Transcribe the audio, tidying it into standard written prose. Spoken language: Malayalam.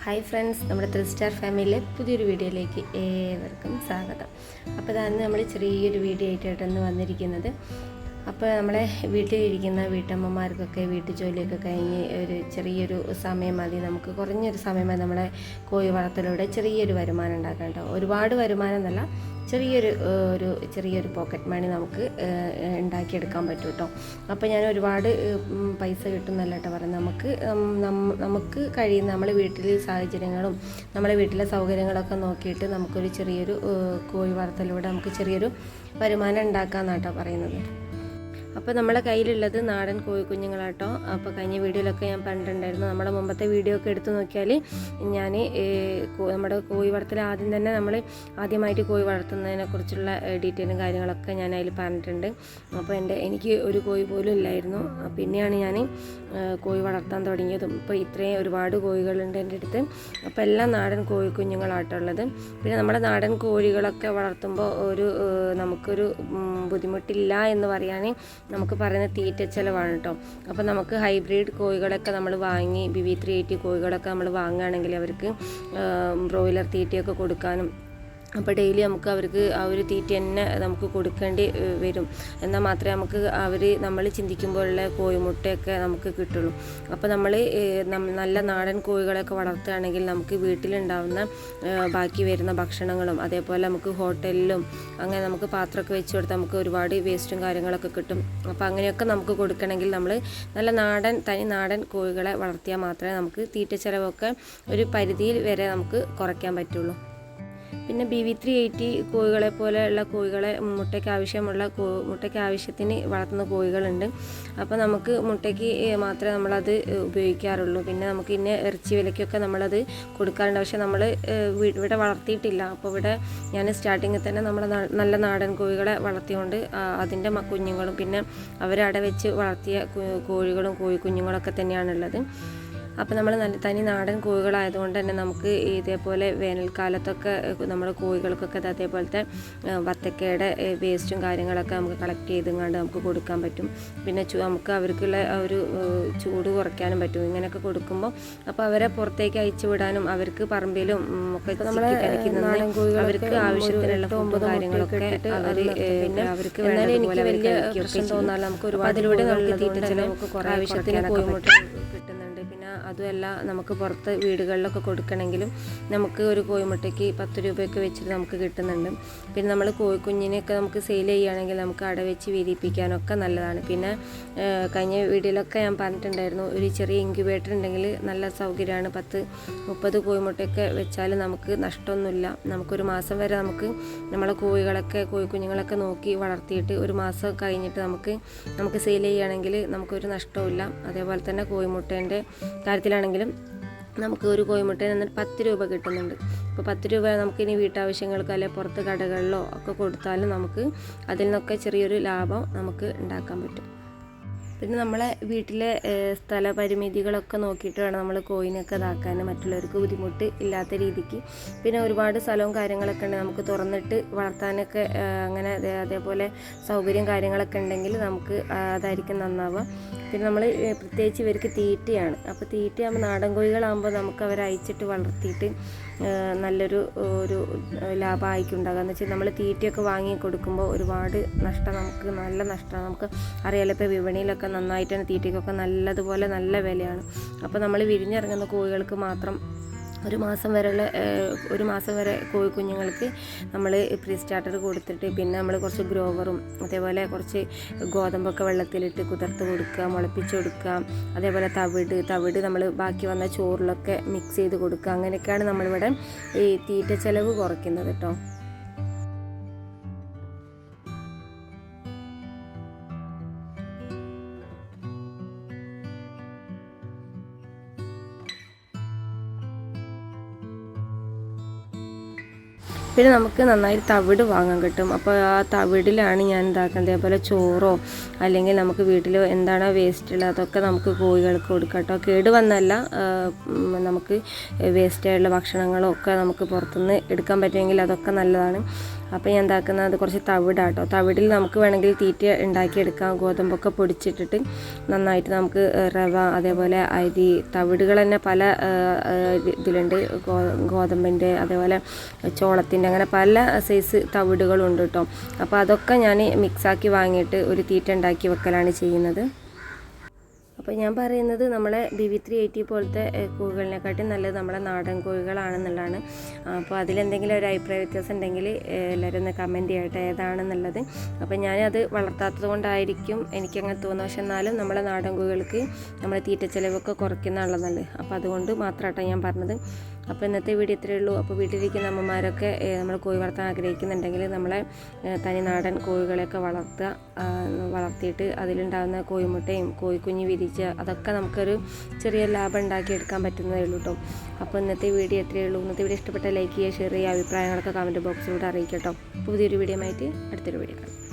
ഹായ് ഫ്രണ്ട്സ്, നമ്മുടെ 3 സ്റ്റാർ ഫാമിലിയിലെ പുതിയൊരു വീഡിയോയിലേക്ക് ഏവർക്കും സ്വാഗതം. അപ്പോൾ അതാണ് നമ്മൾ ചെറിയൊരു വീഡിയോ ആയിട്ടാണ് വന്നിരിക്കുന്നത്. അപ്പോൾ നമ്മളെ വീട്ടിലിരിക്കുന്ന വീട്ടമ്മമാർക്കൊക്കെ വീട്ടു ജോലിയൊക്കെ കഴിഞ്ഞ് ഒരു ചെറിയൊരു സമയം മതി, നമുക്ക് കുറഞ്ഞൊരു സമയം മതി നമ്മളെ കോഴി വളർത്തലൂടെ ചെറിയൊരു വരുമാനം ഉണ്ടാക്കാൻ കേട്ടോ. ഒരുപാട് വരുമാനം എന്നല്ല, ചെറിയൊരു പോക്കറ്റ് മണി നമുക്ക് ഉണ്ടാക്കിയെടുക്കാൻ പറ്റും കേട്ടോ. അപ്പോൾ ഞാൻ ഒരുപാട് പൈസ കിട്ടുന്നല്ല കേട്ടോ പറയുന്നത്. നമുക്ക് കഴിയുന്ന നമ്മളെ വീട്ടിലെ സാഹചര്യങ്ങളും നമ്മളെ വീട്ടിലെ സൗകര്യങ്ങളൊക്കെ നോക്കിയിട്ട് നമുക്കൊരു ചെറിയൊരു കോഴി വളർത്തലൂടെ നമുക്ക് ചെറിയൊരു വരുമാനം ഉണ്ടാക്കാമെന്നാട്ടോ പറയുന്നത്. അപ്പോൾ നമ്മളെ കയ്യിലുള്ളത് നാടൻ കോഴിക്കുഞ്ഞുങ്ങളാട്ടോ. അപ്പോൾ കഴിഞ്ഞ വീഡിയോയിലൊക്കെ ഞാൻ പറഞ്ഞിട്ടുണ്ടായിരുന്നു. നമ്മുടെ മുമ്പത്തെ വീഡിയോ ഒക്കെ എടുത്തു നോക്കിയാൽ ഞാൻ നമ്മുടെ കോഴി വളർത്തൽ നമ്മൾ ആദ്യമായിട്ട് കോഴി വളർത്തുന്നതിനെക്കുറിച്ചുള്ള ഡീറ്റെയിലും കാര്യങ്ങളൊക്കെ ഞാൻ അതിൽ പറഞ്ഞിട്ടുണ്ട്. അപ്പോൾ എനിക്ക് ഒരു കോഴി പോലും ഇല്ലായിരുന്നു. പിന്നെയാണ് ഞാൻ കോഴി വളർത്താൻ തുടങ്ങിയതും. ഇപ്പോൾ ഇത്രയും ഒരുപാട് കോഴികളുണ്ട് എൻ്റെ അടുത്ത്. അപ്പോൾ എല്ലാം നാടൻ കോഴിക്കുഞ്ഞുങ്ങളാട്ടുള്ളത്. പിന്നെ നമ്മുടെ നാടൻ കോഴികളൊക്കെ വളർത്തുമ്പോൾ നമുക്കൊരു ബുദ്ധിമുട്ടില്ല എന്ന് പറയാൻ നമുക്ക് പറയുന്ന തീറ്റ ചിലവാണ് കേട്ടോ. അപ്പോൾ നമുക്ക് ഹൈബ്രിഡ് കോഴികളൊക്കെ നമ്മൾ വാങ്ങി BV380 കോഴികളൊക്കെ നമ്മൾ വാങ്ങുകയാണെങ്കിൽ അവർക്ക് ബ്രോയിലർ തീറ്റയൊക്കെ കൊടുക്കാനും, അപ്പോൾ ഡെയിലി നമുക്ക് അവർക്ക് ആ ഒരു തീറ്റ തന്നെ നമുക്ക് കൊടുക്കേണ്ടി വരും. എന്നാൽ മാത്രമേ നമ്മൾ ചിന്തിക്കുമ്പോഴുള്ള കോഴിമുട്ടയൊക്കെ നമുക്ക് കിട്ടുള്ളൂ. അപ്പോൾ നമ്മൾ നല്ല നാടൻ കോഴികളൊക്കെ വളർത്തുകയാണെങ്കിൽ നമുക്ക് വീട്ടിലുണ്ടാവുന്ന ബാക്കി വരുന്ന ഭക്ഷണങ്ങളും അതേപോലെ നമുക്ക് ഹോട്ടലിലും അങ്ങനെ നമുക്ക് പാത്രമൊക്കെ വെച്ച് കൊടുത്താൽ നമുക്ക് ഒരുപാട് വേസ്റ്റും കാര്യങ്ങളൊക്കെ കിട്ടും. അപ്പോൾ അങ്ങനെയൊക്കെ നമുക്ക് കൊടുക്കണമെങ്കിൽ നമ്മൾ നല്ല തനി നാടൻ കോഴികളെ വളർത്തിയാൽ മാത്രമേ നമുക്ക് തീറ്റ ചിലവൊക്കെ ഒരു പരിധിയിൽ വരെ നമുക്ക് കുറയ്ക്കാൻ പറ്റുള്ളൂ. പിന്നെ BV380 കോഴികളെ പോലെയുള്ള കോഴികളെ മുട്ടയ്ക്ക് ആവശ്യത്തിന് വളർത്തുന്ന കോഴികളുണ്ട്. അപ്പോൾ നമുക്ക് മുട്ടയ്ക്ക് മാത്രമേ നമ്മളത് ഉപയോഗിക്കാറുള്ളൂ. പിന്നെ നമുക്ക് ഇന്ന ഇറച്ചി വിലയ്ക്കൊക്കെ നമ്മളത് കൊടുക്കാറുണ്ട്. പക്ഷേ നമ്മൾ ഇവിടെ വളർത്തിയിട്ടില്ല. അപ്പോൾ ഇവിടെ ഞാൻ സ്റ്റാർട്ടിങ്ങിൽ തന്നെ നല്ല നാടൻ കോഴികളെ വളർത്തിക്കൊണ്ട് അതിൻ്റെ കുഞ്ഞുങ്ങളും പിന്നെ അവരവിടെ വെച്ച് വളർത്തിയ കോഴികളും കോഴിക്കുഞ്ഞുങ്ങളൊക്കെ തന്നെയാണുള്ളത്. അപ്പോൾ നമ്മൾ തനി നാടൻ കോഴികളായതുകൊണ്ട് തന്നെ നമുക്ക് ഇതേപോലെ വേനൽക്കാലത്തൊക്കെ നമ്മുടെ കോഴികൾക്കൊക്കെ അതേപോലത്തെ വത്തക്കയുടെ വേസ്റ്റും കാര്യങ്ങളൊക്കെ നമുക്ക് കളക്ട് ചെയ്തുകൊണ്ട് നമുക്ക് കൊടുക്കാൻ പറ്റും. പിന്നെ നമുക്ക് അവർക്കുള്ള ഒരു ചൂട് കുറയ്ക്കാനും പറ്റും ഇങ്ങനെയൊക്കെ കൊടുക്കുമ്പോൾ. അപ്പോൾ അവരെ പുറത്തേക്ക് അയച്ചു വിടാനും അവർക്ക് പറമ്പിലും ഒക്കെ അവർക്ക് ആവശ്യത്തിനുള്ള ഫുഡും കാര്യങ്ങളൊക്കെ അവർക്ക് എന്നാലും വലിയ പ്രശ്നം തോന്നാറില്ല. നമുക്ക് ഒരുപാട് അതിലൂടെ നമുക്ക് തീറ്റ ചിലവൊക്കെ കുറേ ആവശ്യത്തിന് കോഴിമുട്ട കിട്ടുന്നുണ്ട്. പിന്നെ അതുമല്ല നമുക്ക് പുറത്ത് വീടുകളിലൊക്കെ കൊടുക്കണമെങ്കിലും നമുക്ക് ഒരു കോഴിമുട്ടയ്ക്ക് 10 രൂപയൊക്കെ വെച്ചിട്ട് നമുക്ക് കിട്ടുന്നുണ്ട്. പിന്നെ നമ്മൾ കോഴിക്കുഞ്ഞിനെയൊക്കെ നമുക്ക് സെയിൽ ചെയ്യുകയാണെങ്കിൽ നമുക്ക് അട വെച്ച് വിരിയിപ്പിക്കാനൊക്കെ നല്ലതാണ്. പിന്നെ കഴിഞ്ഞ വീഡിയോയിലൊക്കെ ഞാൻ പറഞ്ഞിട്ടുണ്ടായിരുന്നു, ഒരു ചെറിയ ഇൻക്യുബേറ്റർ ഉണ്ടെങ്കിൽ നല്ല സൗകര്യമാണ്. 10-30 കോഴിമുട്ടയൊക്കെ വെച്ചാൽ നമുക്ക് നഷ്ടമൊന്നുമില്ല. നമുക്കൊരു മാസം വരെ നമുക്ക് നമ്മളെ കോഴിക്കുഞ്ഞുങ്ങളൊക്കെ നോക്കി വളർത്തിയിട്ട് ഒരു മാസം കഴിഞ്ഞിട്ട് നമുക്ക് സെയിൽ ചെയ്യുകയാണെങ്കിൽ നമുക്കൊരു നഷ്ടവുമില്ല. അതേപോലെ തന്നെ കോഴിമുട്ടേൻ്റെ കാര്യത്തിലാണെങ്കിലും നമുക്ക് ഒരു കോഴിമുട്ടയിൽ 10 രൂപ കിട്ടുന്നുണ്ട്. അപ്പോൾ 10 രൂപ നമുക്കിനി വീട്ടാവശ്യങ്ങൾക്ക് അല്ലെങ്കിൽ പുറത്ത് കടകളിലോ ഒക്കെ കൊടുത്താലും നമുക്ക് അതിൽ നിന്നൊക്കെ ചെറിയൊരു ലാഭം നമുക്ക് ഉണ്ടാക്കാൻ പറ്റും. പിന്നെ നമ്മളെ വീട്ടിലെ സ്ഥലപരിമിതികളൊക്കെ നോക്കിയിട്ട് വേണം നമ്മൾ കോഴിനൊക്കെ ഇതാക്കാൻ, മറ്റുള്ളവർക്ക് ബുദ്ധിമുട്ട് ഇല്ലാത്ത രീതിക്ക്. പിന്നെ ഒരുപാട് സ്ഥലവും കാര്യങ്ങളൊക്കെ ഉണ്ട് നമുക്ക് തുറന്നിട്ട് വളർത്താനൊക്കെ. അങ്ങനെ അതേപോലെ സൗകര്യം കാര്യങ്ങളൊക്കെ ഉണ്ടെങ്കിൽ നമുക്ക് അതായിരിക്കും നന്നാവുക. പിന്നെ നമ്മൾ പ്രത്യേകിച്ച് ഇവർക്ക് തീറ്റയാണ്. അപ്പോൾ തീറ്റയാകുമ്പോൾ നാടൻ കോഴികളാകുമ്പോൾ നമുക്ക് അവരെ അയച്ചിട്ട് വളർത്തിയിട്ട് നല്ലൊരു ലാഭമായിരിക്കും ഉണ്ടാകുക. എന്ന് വെച്ചാൽ നമ്മൾ തീറ്റയൊക്കെ വാങ്ങി കൊടുക്കുമ്പോൾ ഒരുപാട് നല്ല നഷ്ടമാണ്. നമുക്ക് അറിയാലോ, ഇപ്പോൾ വിപണിയിലൊക്കെ നന്നായിട്ടാണ് തീറ്റയ്ക്കൊക്കെ നല്ലതുപോലെ നല്ല വിലയാണ്. അപ്പോൾ നമ്മൾ വിരിഞ്ഞിറങ്ങുന്ന കോഴികൾക്ക് മാത്രം ഒരു മാസം വരെ കോഴിക്കുഞ്ഞുങ്ങൾക്ക് നമ്മൾ പ്രീ സ്റ്റാർട്ടർ കൊടുത്തിട്ട് പിന്നെ നമ്മൾ കുറച്ച് ഗ്രോവറും അതേപോലെ കുറച്ച് ഗോതമ്പൊക്കെ വെള്ളത്തിലിട്ട് കുതിർത്ത് കൊടുക്കുക, മുളപ്പിച്ച് കൊടുക്കുക. അതേപോലെ തവിട് നമ്മൾ ബാക്കി വന്ന ചോറിലൊക്കെ മിക്സ് ചെയ്ത് കൊടുക്കുക. അങ്ങനെയൊക്കെയാണ് നമ്മളിവിടെ ഈ തീറ്റ ചിലവ് കുറയ്ക്കുന്നത് കേട്ടോ. പിന്നെ നമുക്ക് നന്നായി തവിട് വാങ്ങാൻ കിട്ടും. അപ്പോൾ ആ തവിടിലാണ് ഞാൻ ഇതാക്കുന്നത്. അതേപോലെ ചോറോ അല്ലെങ്കിൽ നമുക്ക് വീട്ടിൽ എന്താണോ വേസ്റ്റുള്ളത് അതൊക്കെ നമുക്ക് കോഴികൾക്ക് കൊടുക്കാം കേട്ടോ. കേടുവന്നല്ല, നമുക്ക് വേസ്റ്റായുള്ള ഭക്ഷണങ്ങളോ ഒക്കെ നമുക്ക് പുറത്തുനിന്ന് എടുക്കാൻ പറ്റുമെങ്കിൽ അതൊക്കെ നല്ലതാണ്. അപ്പോൾ ഞാൻ എന്താക്കുന്നത് കുറച്ച് തവിടാട്ടോ. തവിടിൽ നമുക്ക് വേണമെങ്കിൽ തീറ്റ ഉണ്ടാക്കിയെടുക്കാം. ഗോതമ്പൊക്കെ പൊടിച്ചിട്ടിട്ട് നന്നായിട്ട് നമുക്ക് റവ, അതേപോലെ അരി, തവിടുകൾ തന്നെ പല ഇതിലുണ്ട്. ഗോതമ്പിൻ്റെ, അതേപോലെ ചോളത്തിൻ്റെ, അങ്ങനെ പല സൈസ് തവിടുകളുണ്ട് കേട്ടോ. അപ്പോൾ അതൊക്കെ ഞാൻ മിക്സാക്കി വാങ്ങിയിട്ട് ഒരു തീറ്റ ഉണ്ടാക്കി വെക്കലാണ് ചെയ്യുന്നത്. അപ്പോൾ ഞാൻ പറയുന്നത് നമ്മളെ BB380 പോലത്തെ കോഴികളിനെക്കാട്ടും നല്ലത് നമ്മളെ നാടൻ കോഴികളാണെന്നുള്ളതാണ്. അപ്പോൾ അതിലെന്തെങ്കിലും ഒരു അഭിപ്രായ വ്യത്യാസം ഉണ്ടെങ്കിൽ എല്ലാവരും ഒന്ന് കമൻറ്റ് ചെയ്യട്ടെ ഏതാണെന്നുള്ളത്. അപ്പോൾ ഞാനത് വളർത്താത്തത് കൊണ്ടായിരിക്കും എനിക്കങ്ങനെ തോന്നുന്നത്. പക്ഷെ എന്നാലും നമ്മളെ നാടൻ കോഴികൾക്ക് നമ്മളെ തീറ്റ ചിലവൊക്കെ കുറയ്ക്കുന്നുള്ളതാണ്. അപ്പോൾ അതുകൊണ്ട് മാത്രമായിട്ടാണ് ഞാൻ പറഞ്ഞത്. അപ്പോൾ ഇന്നത്തെ വീഡിയോ ഇത്രയേ ഉള്ളൂ. അപ്പോൾ വീട്ടിലിരിക്കുന്ന അമ്മമാരൊക്കെ നമ്മൾ കോഴി വളർത്താൻ ആഗ്രഹിക്കുന്നുണ്ടെങ്കിൽ നമ്മളെ തനി നാടൻ കോഴികളെയൊക്കെ വളർത്തിയിട്ട് അതിലുണ്ടാകുന്ന കോഴിമുട്ടയും കോഴിക്കുഞ്ഞ് വിരിച്ച് അതൊക്കെ നമുക്കൊരു ചെറിയ ലാഭം ഉണ്ടാക്കിയെടുക്കാൻ പറ്റുന്നതേ ഉള്ളൂ കേട്ടോ. അപ്പോൾ ഇന്നത്തെ വീഡിയോ ഇത്രയേ ഉള്ളൂ. ഇന്നത്തെ വീഡിയോ ഇഷ്ടപ്പെട്ട ലൈക്ക് ചെയ്യുക, ഷെയർ ചെയ്യുക, അഭിപ്രായങ്ങളൊക്കെ കമൻറ്റ് ബോക്സിലൂടെ അറിയിക്കട്ടോ. പുതിയൊരു വീഡിയോ ആയിട്ട് അടുത്തൊരു വീഡിയോ കാണാം.